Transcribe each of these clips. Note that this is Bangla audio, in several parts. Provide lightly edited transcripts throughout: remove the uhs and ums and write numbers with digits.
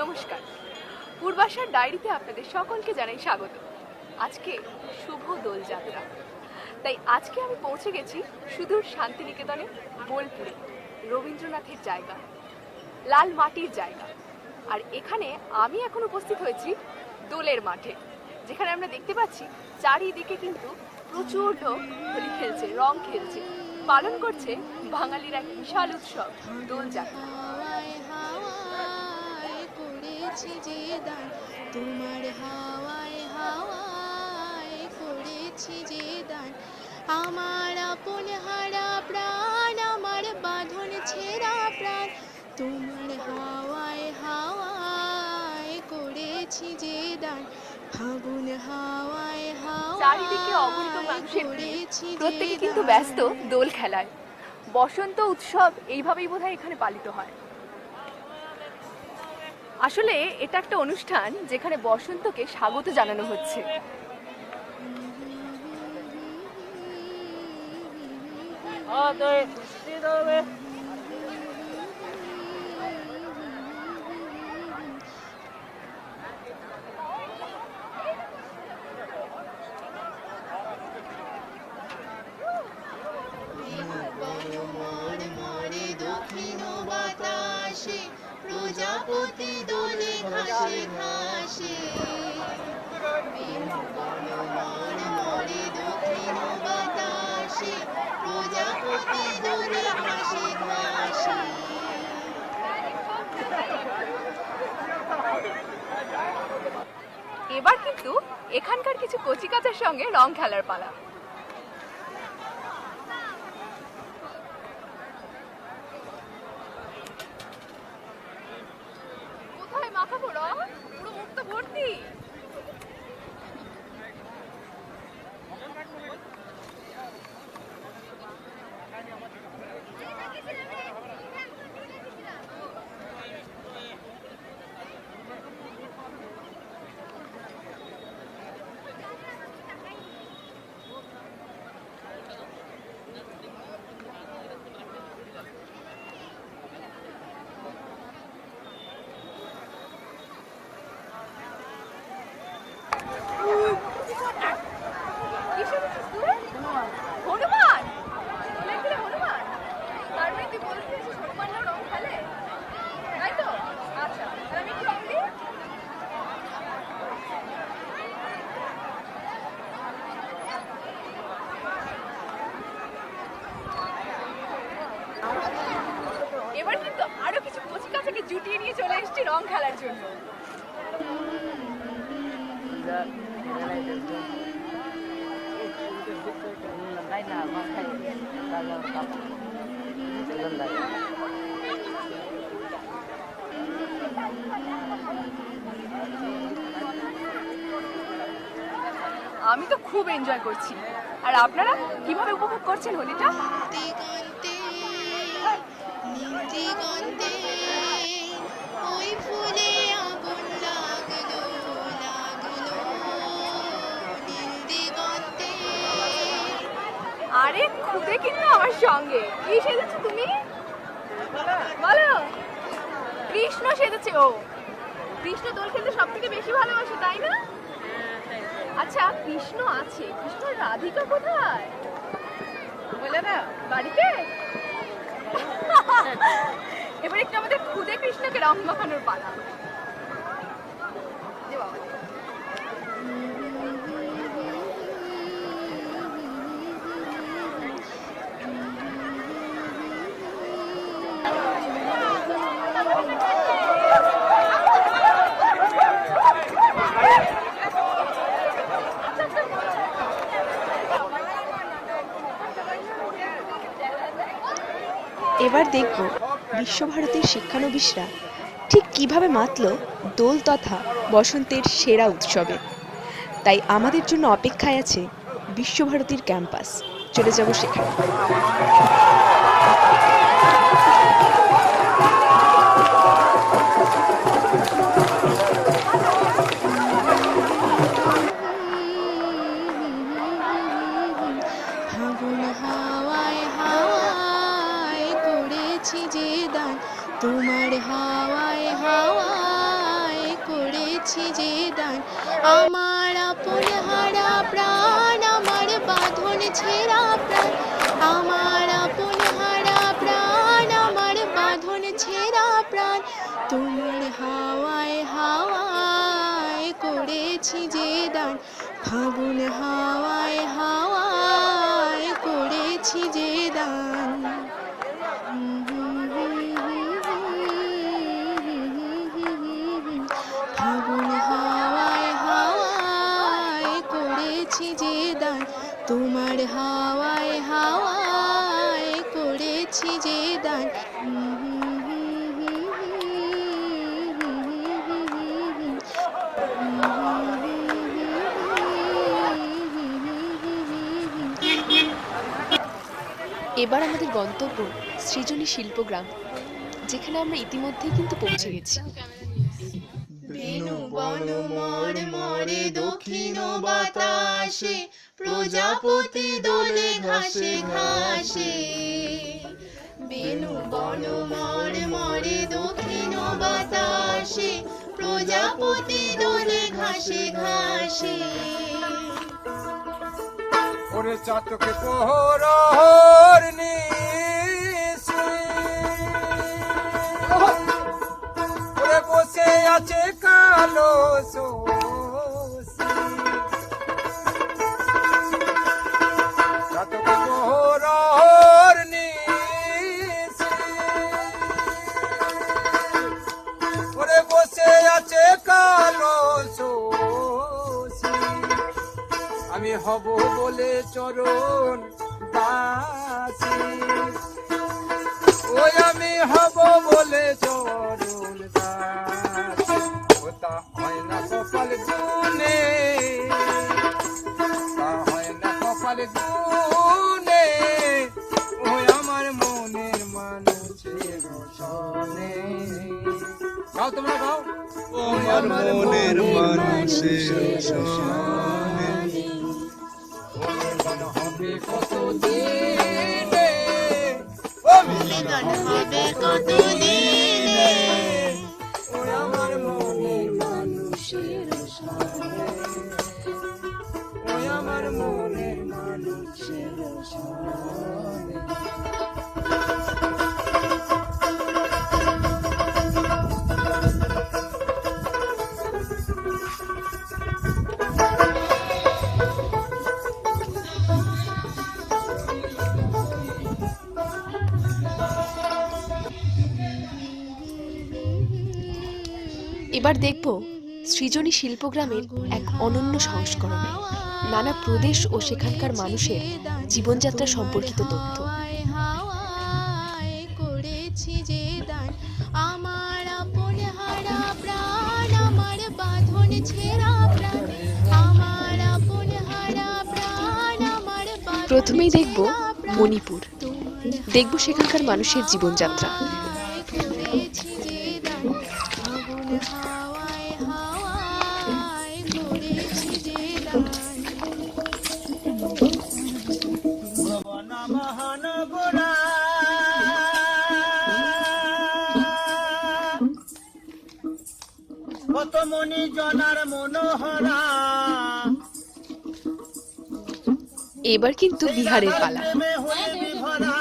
নমস্কার, পূর্বাশার ডায়েরিতে আপনাদের সকলকে জানাই স্বাগত। আজকে শুভ দোলযাত্রা, তাই আজকে আমি পৌঁছে গেছি সুদূর শান্তিনিকেতনে, বোলপুরে, রবীন্দ্রনাথের জায়গা, লাল মাটির জায়গা। আর এখানে আমি এখন উপস্থিত হয়েছি দোলের মাঠে, যেখানে আমরা দেখতে পাচ্ছি চারিদিকে কিন্তু প্রচুর লোক হোলি খেলছে, রং খেলছে, পালন করছে বাঙালির এক বিশাল উৎসব দোলযাত্রা। তোমার হাওয়ায় হাওয়ায় করেছি যে দান, আমার আপন হারা প্রাণ, আমার বাঁধন ছেঁড়া প্রাণ, তোমার হাওয়ায় হাওয়ায় করেছি যে দান, ফাগুন হাওয়ায় হাওয়ায়। চারিদিকে অগণিত মানুষের প্রত্যেকে কিন্তু ব্যস্ত দোল খেলায়। বসন্ত উৎসব এইভাবেই বোধহয় এখানে পালিত হয়। আসলে এটা একটা অনুষ্ঠান যেখানে বসন্তকে স্বাগত জানানো হচ্ছে। প্রজাপতি দোলে ঘাসে ঘাসে, মরে দক্ষিণ বাতাসে, প্রজাপতি দোলে ঘাসে ঘাসে। এবার কিন্তু এখানকার কিছু কচিকাচার সঙ্গে রং খেলার পালা। কোথায় মাখাবো রং? পুরো মুখ তো ভর্তি। হনুমান? হনুমান? তার মানে তুই বলছিস হনুমানরা রং খেলে, তাই তো? আচ্ছা, আমি কি রং দিই? এবার কিন্তু আরো কিছু কচিকাচাকে জুটিয়ে নিয়ে চলে এসেছি রং খেলার জন্য। আমি তো খুব এনজয় করছি। আর আপনারা কিভাবে উপভোগ করছেন হোলিটা? ওই ফুলে আগুন লাগলো লাগলো নীল দিগন্তে। আরে খুদে কিন্তু আমার সঙ্গে। কি সেজেছো তুমি? বলো। কৃষ্ণ সেজেছে ও। কৃষ্ণ দোল খেলতে সব থেকে বেশি ভালোবাসে, তাই না? আচ্ছা, কৃষ্ণ আছে, কৃষ্ণ রাধিকা কোথায়? বলে না বাড়িতে। এবার একটু আমাদের খুদে কৃষ্ণকে রং মাখানোর পালা। এবার দেখব বিশ্বভারতীর শিক্ষানবিশরা ঠিক কিভাবে মাতল দোল তথা বসন্তের সেরা উৎসবে। তাই আমাদের জন্য অপেক্ষায় আছে বিশ্বভারতীর ক্যাম্পাস। চলে যাব সেখানে। ফাগুন হাওয়ায় হাওয়ায় করেছি যে দান, তোমার হাওয়ায় হাওয়ায় করেছি যে দান আমার আপন হারা প্রাণ আমার বাঁধন ছেঁড়া প্রাণ আমার আপন হারা প্রাণ আমার বাঁধন ছেঁড়া প্রাণ তোমার হাওয়ায় হাওয়ায় করেছি যে দান ফাগুন হাওয়ায় হাওয়ায় করেছি যে দান ফাগুন হাওয়ায় হাওয়ায় করেছি যে দান তোমার হাওয়ায় হাওয়ায় করেছি যে দান এবার আমাদের গন্তব্য সৃজনী শিল্পগ্রাম, যেখানে আমরা ইতিমধ্যেই কিন্তু পৌঁছে গেছি। বেনু বন মর মরে দক্ষিণ বাতাসে প্রজাপতি দোলে ঘাসে ঘাসে বেনু বন মর মরে দক্ষিণ বাতাসে প্রজাপতি দোলে ঘাসে ঘাসে ওরে চাতকে প্রহর নিশি ওরে বসে আছে কালো শোষী চাতকে প্রহর নিশি ওরে বসে আছে কালো শোষী আমি হব বলে চরণ দাসী ওই আমি হব বলে চরণ দাসী ওটা হয় না কপাল গুনে তা হয় না কপাল গুনে ওই আমার মনের মানুষের সনে গাও তোমরা গাও আমার মনের মানুষের সনে হবে কত দিনে মিলন হবে কত দিনে ওই আমার মনের মানুষের সনে ওই আমার মনের মানুষের সনে এবার দেখব সৃজনী শিল্পগ্রামের এক অনন্য সংস্করণে নানা প্রদেশ ও সেখানকার মানুষের জীবনযাত্রা সম্পর্কিত তথ্য। হাওয়ায় হাওয়ায় করেছি যে দান আমার আপন হারা প্রাণ আমার বাঁধন ছেঁড়া প্রাণ আমার আপন হারা প্রাণ আমার বাঁধন প্রথমেই দেখব ছেঁড়া প্রাণ। মণিপুর, দেখব সেখানকার মানুষের জীবনযাত্রা। করেছি যে দান ফাগুন হাওয়ায় হাওয়ায় করেছি যে দান মহানগরা কত মনি জনার মনোহরা এবার কিন্তু বিহারের পালা। প্রেমে হয়ে বিভরা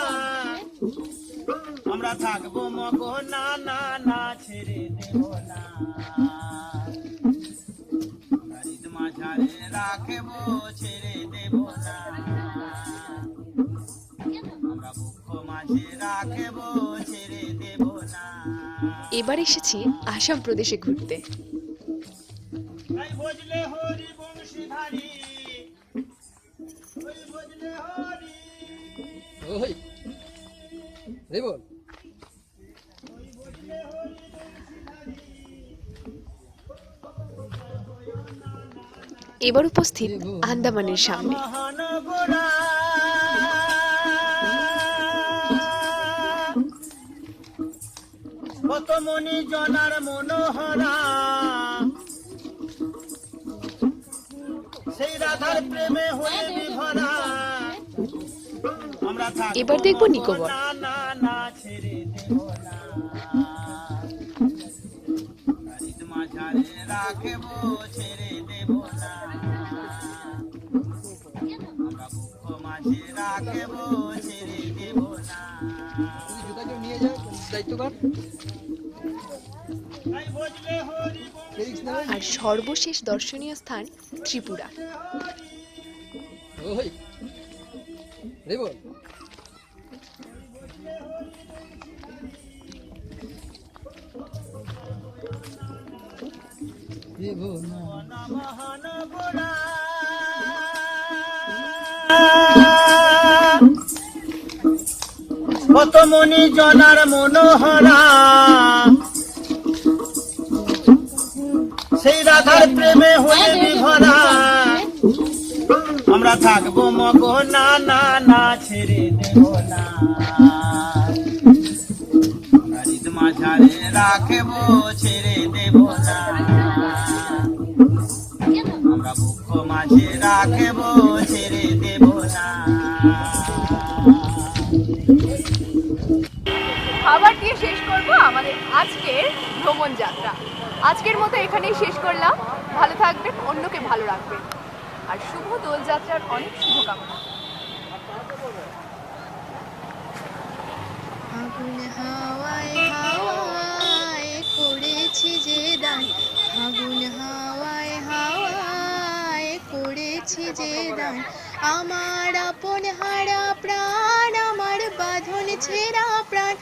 আমরা থাকবো মগ না না না ছেড়ে দেব না গরিব মাঝারে রাখবো ছেড়ে দেব না আমরা বুক মাঝে রাখবো ছেড়ে দেব না এবার এসেছি আসাম প্রদেশে ঘুরতে। তাই বজলে হরি বংশীধারী ওই বজলে হরি ওই এই বল এবার উপস্থিত আন্দামানের সামনে। মহানগরা কত মনি জনার মনোহরা সেই রাধার প্রেমে হয়ে বিভরা আমরা থাকবো এবার দেখব নিকোবর। না না না ছেড়ে দেব না গরিব মাঝারে রাখব ছেড়ে দেব না আমরা বুক মাঝে রাখব ছেড়ে দেব না যদি জুতা কেউ নিয়ে যায় দায়িত্ব কার? রিস্ক নেবে? আর সর্বশেষ দর্শনীয় স্থান ত্রিপুরা। ওই দেব দেব না কত মনি জনার মনোহরা সেই রাধার প্রেমে হয়ে বিভরা আমরা থাকবো মগ না না না ছেড়ে দেব না আমরা হৃদ মাঝারে রাখবো ছেড়ে দেব না আমরা বুক মাঝে রাখবো ছেড়ে দেব না খাবার দিয়ে শেষ করব আমাদের আজকের ভ্রমণ যাত্রা। আজকের মতো এখানেই শেষ করলাম। ভালো থাকবেন, অন্যকে ভালো রাখবেন, আর শুভ দোলযাত্রার অনেক শুভকামনা। আগুন হাওয়ায় হাওয়ায় করেছি যে দান আগুন হাওয়ায় হাওয়ায় করেছি যে দান আমার আপন হারা প্রাণ আমার বাঁধন ছেঁড়া প্রাণ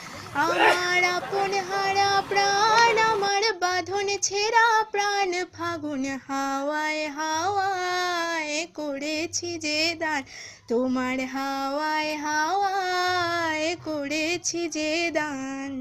আমার আপন হারা প্রাণ আমার বাঁধন ছেঁড়া প্রাণ ফাগুন হাওয়ায় হাওয়ায় করেছি যে দান তোমার হাওয়ায় হাওয়ায় করেছি যে দান।